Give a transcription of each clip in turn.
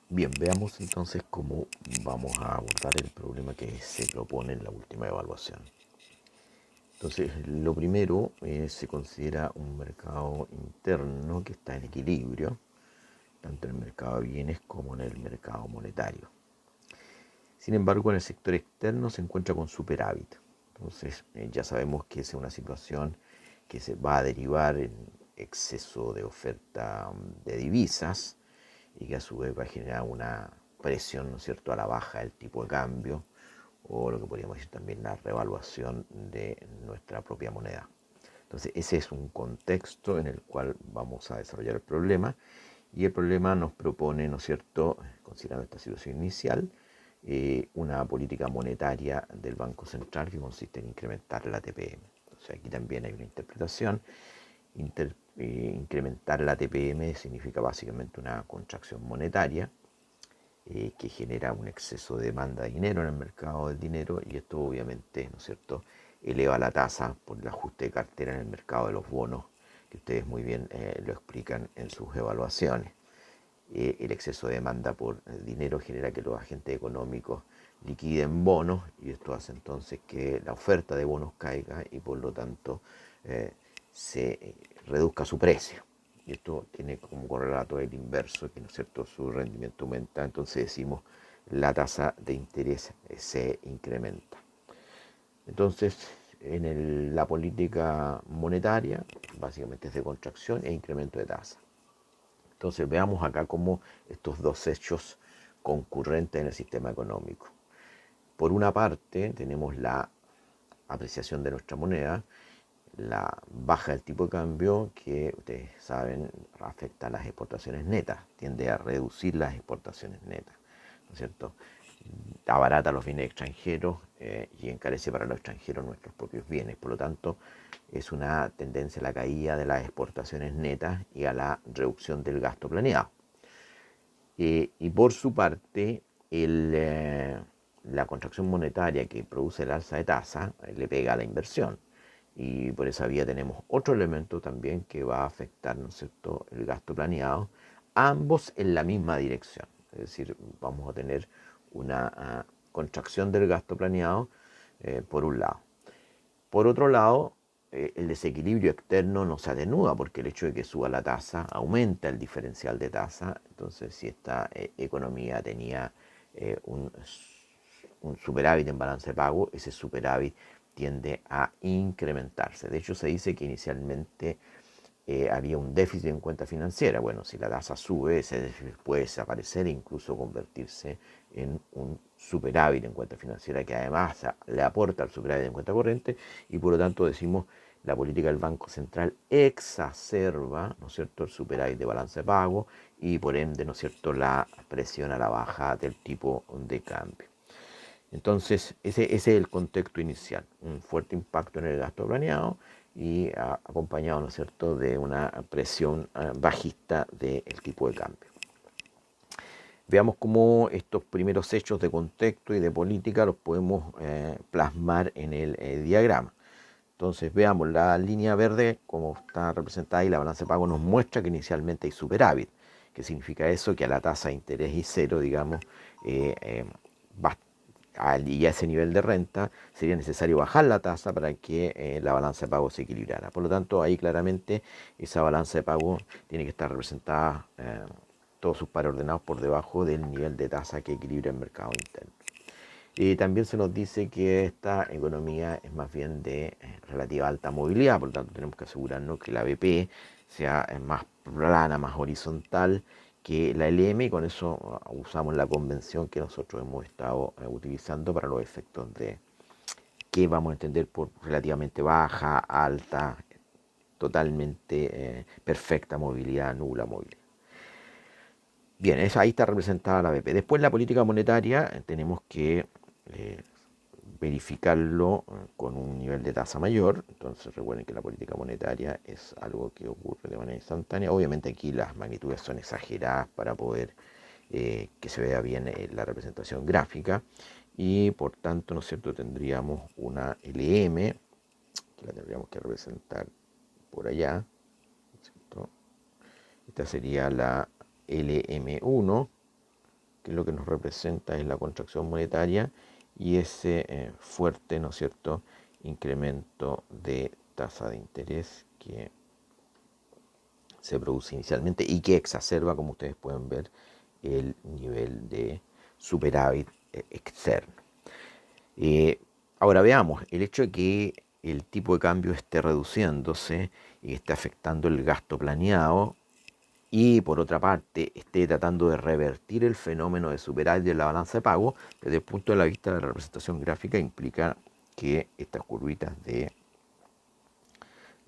Bien, veamos entonces cómo vamos a abordar el problema que se propone en la última evaluación. Entonces, lo primero se considera un mercado interno que está en equilibrio, tanto en el mercado de bienes como en el mercado monetario. Sin embargo, en el sector externo se encuentra con superávit. Entonces, ya sabemos que es una situación que se va a derivar en exceso de oferta de divisas y que a su vez va a generar una presión, ¿no es cierto?, a la baja del tipo de cambio o lo que podríamos decir también la revaluación de nuestra propia moneda. Entonces, ese es un contexto en el cual vamos a desarrollar el problema y el problema nos propone, ¿no es cierto?, considerando esta situación inicial, una política monetaria del Banco Central que consiste en incrementar la TPM. Entonces, aquí también hay una interpretación. Incrementar la TPM significa básicamente una contracción monetaria que genera un exceso de demanda de dinero en el mercado del dinero y esto obviamente, ¿no es cierto?, eleva la tasa por el ajuste de cartera en el mercado de los bonos, que ustedes muy bien lo explican en sus evaluaciones. El exceso de demanda por dinero genera que los agentes económicos liquiden bonos y esto hace entonces que la oferta de bonos caiga y por lo tanto se reduzca su precio. Y esto tiene como correlato el inverso, que ¿no es cierto?, su rendimiento aumenta, entonces decimos la tasa de interés se incrementa. Entonces, la política monetaria básicamente es de contracción e incremento de tasa. Entonces veamos acá cómo estos dos hechos concurrentes en el sistema económico. Por una parte tenemos la apreciación de nuestra moneda, la baja del tipo de cambio que ustedes saben afecta a las exportaciones netas, tiende a reducir las exportaciones netas, ¿no es cierto? Abarata los bienes extranjeros y encarece para los extranjeros nuestros propios bienes. Por lo tanto, es una tendencia a la caída de las exportaciones netas y a la reducción del gasto planeado. Y por su parte, la contracción monetaria que produce el alza de tasa le pega a la inversión. Y por esa vía tenemos otro elemento también que va a afectar, ¿no es cierto?, el gasto planeado, ambos en la misma dirección. Es decir, vamos a tener una contracción del gasto planeado por un lado. Por otro lado, el desequilibrio externo no se atenúa porque el hecho de que suba la tasa aumenta el diferencial de tasa. Entonces, si esta economía tenía un superávit en balance de pago, ese superávit tiende a incrementarse. De hecho, se dice que inicialmente había un déficit en cuenta financiera. Bueno, si la tasa sube, ese déficit puede desaparecer e incluso convertirse en un superávit en cuenta financiera que además le aporta al superávit en cuenta corriente y por lo tanto decimos la política del Banco Central exacerba, ¿no es cierto?, el superávit de balance de pago y por ende, ¿no es cierto?, la presión a la baja del tipo de cambio. Entonces, ese es el contexto inicial, un fuerte impacto en el gasto planeado y acompañado, ¿no es cierto?, de una presión bajista del tipo de cambio. Veamos cómo estos primeros hechos de contexto y de política los podemos plasmar en el diagrama. Entonces veamos la línea verde, como está representada ahí, la balanza de pago nos muestra que inicialmente hay superávit. ¿Qué significa eso? Que a la tasa de interés y cero, digamos, y a ese nivel de renta sería necesario bajar la tasa para que la balanza de pago se equilibrara. Por lo tanto, ahí claramente esa balanza de pago tiene que estar representada, todos sus pares ordenados por debajo del nivel de tasa que equilibra el mercado interno. También se nos dice que esta economía es más bien de relativa alta movilidad, por lo tanto tenemos que asegurarnos que la BP sea más plana, más horizontal que la LM y con eso usamos la convención que nosotros hemos estado utilizando para los efectos de qué vamos a entender por relativamente baja, alta, totalmente perfecta movilidad, nula movilidad. Bien, ahí está representada la BP. Después la política monetaria tenemos que eh, verificarlo con un nivel de tasa mayor. Entonces recuerden que la política monetaria es algo que ocurre de manera instantánea. Obviamente aquí las magnitudes son exageradas para poder que se vea bien la representación gráfica y por tanto, ¿no es cierto?, tendríamos una LM que la tendríamos que representar por allá, ¿cierto? Esta sería la LM1 que lo que nos representa es la contracción monetaria y ese fuerte, ¿no es cierto?, incremento de tasa de interés que se produce inicialmente y que exacerba, como ustedes pueden ver, el nivel de superávit externo. Ahora veamos, el hecho de que el tipo de cambio esté reduciéndose y esté afectando el gasto planeado y por otra parte esté tratando de revertir el fenómeno de superávit de la balanza de pago, desde el punto de vista de la representación gráfica implica que estas curvitas de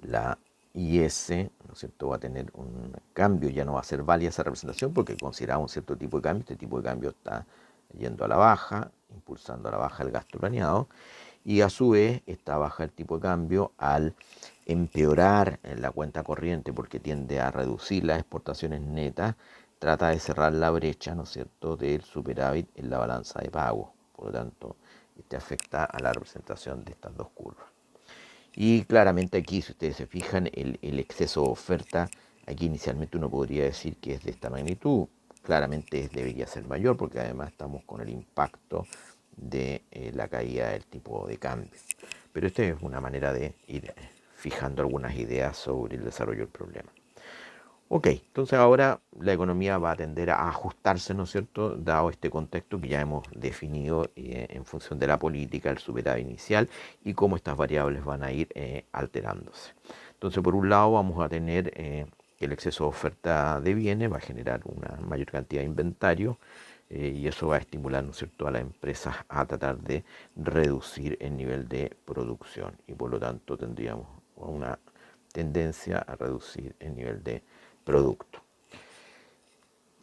la IS, ¿no es cierto?, va a tener un cambio, ya no va a ser válida esa representación porque consideraba un cierto tipo de cambio, este tipo de cambio está yendo a la baja, impulsando a la baja el gasto planeado, y a su vez esta baja el tipo de cambio al empeorar en la cuenta corriente porque tiende a reducir las exportaciones netas, trata de cerrar la brecha, ¿no es cierto?, del superávit en la balanza de pago. Por lo tanto, este afecta a la representación de estas dos curvas. Y claramente aquí, si ustedes se fijan, el exceso de oferta, aquí inicialmente uno podría decir que es de esta magnitud, claramente debería ser mayor porque además estamos con el impacto de la caída del tipo de cambio. Pero esta es una manera de ir fijando algunas ideas sobre el desarrollo del problema. Ok, entonces ahora la economía va a tender a ajustarse, ¿no es cierto?, dado este contexto que ya hemos definido en función de la política, el superávit inicial y cómo estas variables van a ir alterándose. Entonces, por un lado vamos a tener que el exceso de oferta de bienes va a generar una mayor cantidad de inventario y eso va a estimular, ¿no es cierto?, a las empresas a tratar de reducir el nivel de producción y por lo tanto tendríamos una tendencia a reducir el nivel de producto.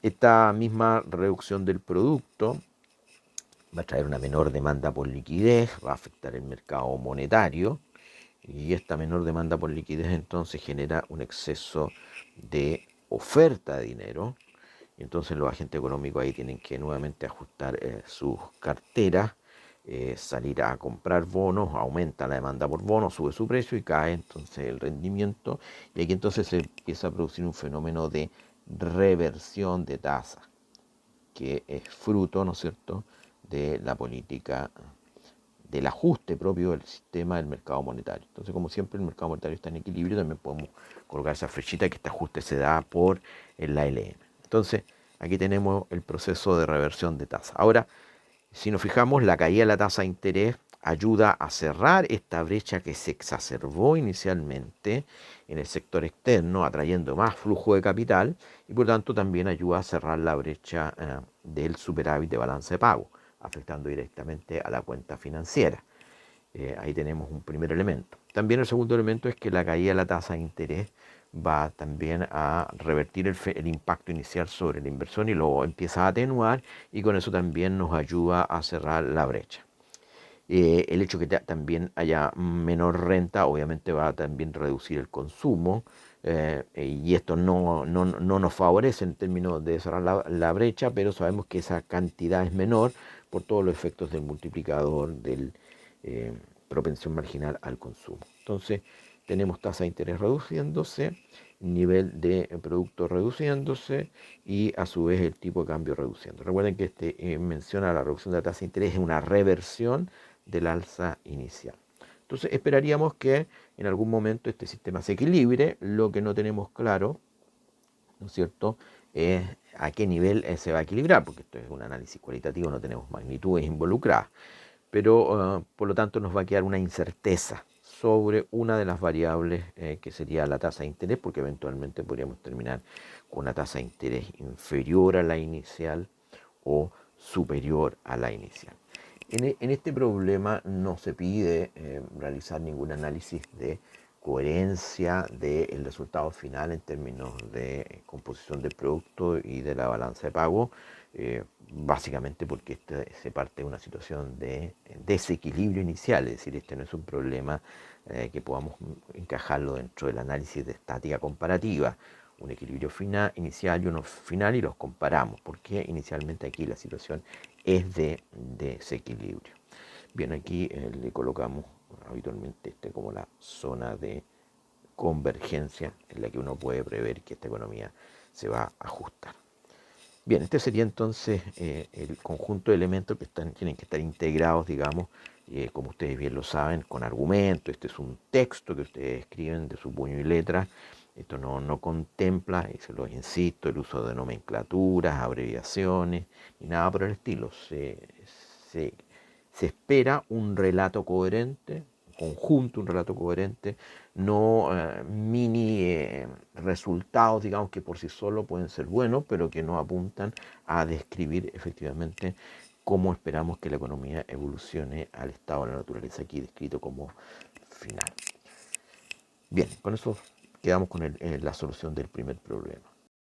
Esta misma reducción del producto va a traer una menor demanda por liquidez, va a afectar el mercado monetario y esta menor demanda por liquidez entonces genera un exceso de oferta de dinero y entonces los agentes económicos ahí tienen que nuevamente ajustar sus carteras, salir a comprar bonos, aumenta la demanda por bonos, sube su precio y cae entonces el rendimiento y aquí entonces se empieza a producir un fenómeno de reversión de tasa que es fruto, ¿no es cierto?, de la política del ajuste propio del sistema del mercado monetario. Entonces, como siempre, el mercado monetario está en equilibrio, también podemos colocar esa flechita que este ajuste se da por la LM. Entonces, aquí tenemos el proceso de reversión de tasa. Ahora, si nos fijamos, la caída de la tasa de interés ayuda a cerrar esta brecha que se exacerbó inicialmente en el sector externo, atrayendo más flujo de capital y por tanto también ayuda a cerrar la brecha del superávit de balance de pago, afectando directamente a la cuenta financiera. Ahí tenemos un primer elemento. También el segundo elemento es que la caída de la tasa de interés va también a revertir el impacto inicial sobre la inversión y lo empieza a atenuar y con eso también nos ayuda a cerrar la brecha. El hecho de que también haya menor renta obviamente va a también reducir el consumo y esto no nos favorece en términos de cerrar la brecha, pero sabemos que esa cantidad es menor por todos los efectos del multiplicador del propensión marginal al consumo. Entonces tenemos tasa de interés reduciéndose, nivel de producto reduciéndose y a su vez el tipo de cambio reduciendo. Recuerden que menciona la reducción de la tasa de interés es una reversión del alza inicial. Entonces esperaríamos que en algún momento este sistema se equilibre, lo que no tenemos claro, ¿no es cierto?, es a qué nivel se va a equilibrar, porque esto es un análisis cualitativo, no tenemos magnitudes involucradas, pero por lo tanto nos va a quedar una incerteza sobre una de las variables que sería la tasa de interés, porque eventualmente podríamos terminar con una tasa de interés inferior a la inicial o superior a la inicial. En este problema no se pide realizar ningún análisis de coherencia del resultado final en términos de composición del producto y de la balanza de pago, básicamente porque se parte de una situación de desequilibrio inicial, es decir, este no es un problema que podamos encajarlo dentro del análisis de estática comparativa, un equilibrio inicial y uno final y los comparamos, porque inicialmente aquí la situación es de desequilibrio. Bien, aquí le colocamos habitualmente como la zona de convergencia en la que uno puede prever que esta economía se va a ajustar. Bien, este sería entonces el conjunto de elementos que tienen que estar integrados, digamos, como ustedes bien lo saben, con argumentos. Este es un texto que ustedes escriben de su puño y letra. Esto no contempla, y se los insisto, el uso de nomenclaturas, abreviaciones, ni nada por el estilo. Se, se espera un relato coherente, conjunto, un relato coherente, no mini resultados, digamos, que por sí solo pueden ser buenos, pero que no apuntan a describir efectivamente cómo esperamos que la economía evolucione al estado de la naturaleza, aquí descrito como final. Bien, con eso quedamos con la solución del primer problema.